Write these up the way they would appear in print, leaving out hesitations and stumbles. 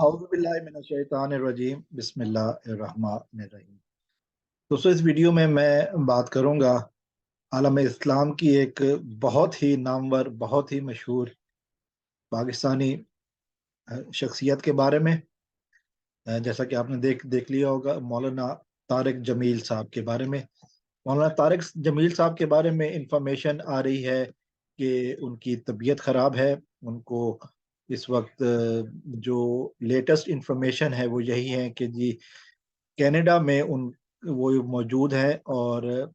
औज़ुबिल्लाहिमिनश्शैतानिर्रजीम बिस्मिल्लाहिर्रहमानिर्रहीम। दोस्तों, इस वीडियो में मैं बात करूंगा आलम इस्लाम की एक बहुत ही नामवर, बहुत ही मशहूर पाकिस्तानी शख्सियत के बारे में। जैसा कि आपने देख देख लिया होगा, मौलाना तारिक जमील साहब के बारे में। मौलाना तारिक जमील साहब के बारे में इंफॉर्मेशन आ रही है कि उनकी तबीयत ख़राब है। उनको इस वक्त जो लेटेस्ट इंफॉर्मेशन है वो यही है कि जी कनाडा में उन वो मौजूद है, और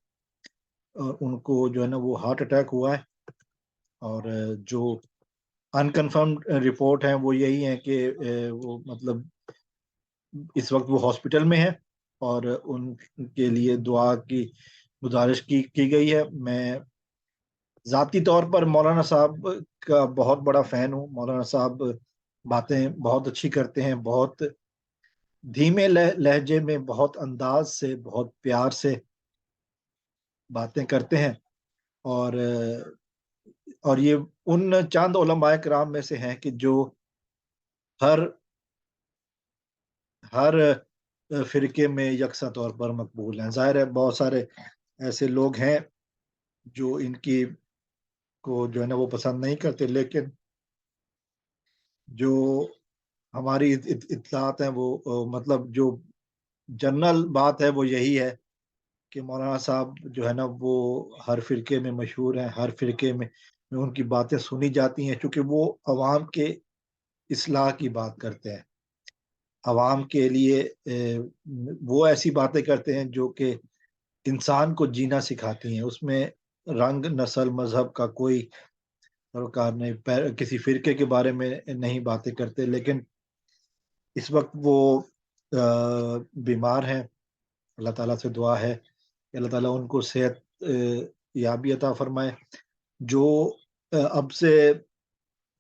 उनको जो है ना वो हार्ट अटैक हुआ है। और जो अनकन्फर्म्ड रिपोर्ट है वो यही है कि वो मतलब इस वक्त वो हॉस्पिटल में है, और उनके लिए दुआ की गुजारिश की गई है। मैं ज़ाती तौर पर मौलाना साहब का बहुत बड़ा फ़ैन हूँ। मौलाना साहब बातें बहुत अच्छी करते हैं, बहुत धीमे लहजे में, बहुत अंदाज से, बहुत प्यार से बातें करते हैं। और ये उन चंद उलमाए किराम में से हैं कि जो हर हर फ़िरके में यकसा तौर पर मकबूल हैं। ज़ाहिर है बहुत सारे ऐसे लोग हैं जो इनकी को जो है ना वो पसंद नहीं करते, लेकिन जो हमारी इत्तलात हैं वो मतलब जो जनरल बात है वो यही है कि मौलाना साहब जो है ना वो हर फ़िरके में मशहूर हैं, हर फ़िरके में उनकी बातें सुनी जाती हैं, चूँकि वो अवाम के इस्लाह की बात करते हैं। अवाम के लिए वो ऐसी बातें करते हैं जो कि इंसान को जीना सिखाती हैं। उसमें रंग, नस्ल, मज़हब का कोई सरोकार नहीं, किसी फ़िरके के बारे में नहीं बातें करते। लेकिन इस वक़्त वो बीमार हैं। अल्लाह ताला से दुआ है कि अल्लाह ताला उनको सेहत याबी अता फ़रमाए। जो अब से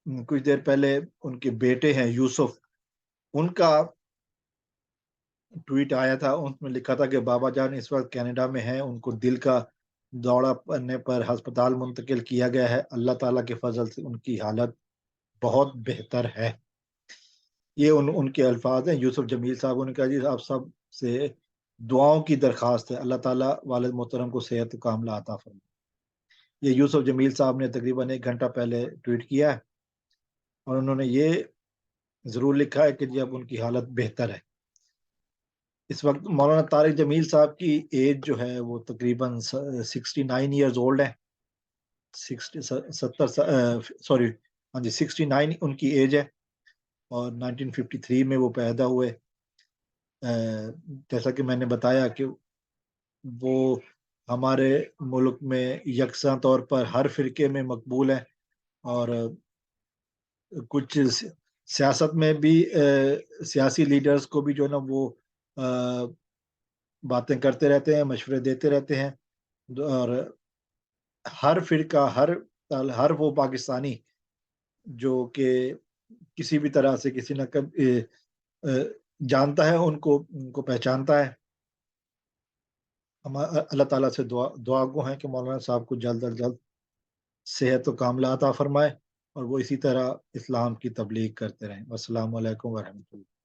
कुछ देर पहले उनके बेटे हैं यूसुफ, उनका ट्वीट आया था, उसमें लिखा था कि बाबा जान इस वक़्त कनाडा में हैं, उनको दिल का दौरा पड़ने पर अस्पताल मुंतकिल किया गया है। अल्लाह ताला के फ़ज़ल से उनकी हालत बहुत बेहतर है। ये उनके अल्फ़ाज़ हैं। यूसुफ जमील साहब, उन्होंने कहा जी आप सब से दुआओं की दरख्वास्त है, अल्लाह ताला वालिद मोहतरम को सेहत कामिला अता फरमाए। ये यूसुफ जमील साहब ने तकरीबन 1 घंटा पहले ट्वीट किया है, और उन्होंने ये ज़रूर लिखा है कि जी अब उनकी हालत बेहतर है। इस वक़्त मौलाना तारिक जमील साहब की एज जो है वो तकरीबन 69 ईयर्स ओल्ड है। 60 स 70 सॉरी, हाँ जी, 69 उनकी एज है, और 1953 में वो पैदा हुए। जैसा कि मैंने बताया कि वो हमारे मुल्क में यकसा तौर पर हर फ़िरके में मकबूल हैं, और कुछ सियासत में भी सियासी लीडर्स को भी जो है ना वो अ, बातें करते रहते हैं, मशवरे देते रहते हैं। और हर फ़िरका, हर वो पाकिस्तानी जो कि किसी भी तरह से किसी न जानता है, उनको उनको पहचानता है। हम अल्लाह ताला से दुआ गो हैं कि मौलाना साहब को जल्द अज जल्द सेहत व कामिला अता फ़रमाए, और वो इसी तरह इस्लाम की तबलीग करते रहें। अस्सलामु अलैकुम व रहमतुल्लाह।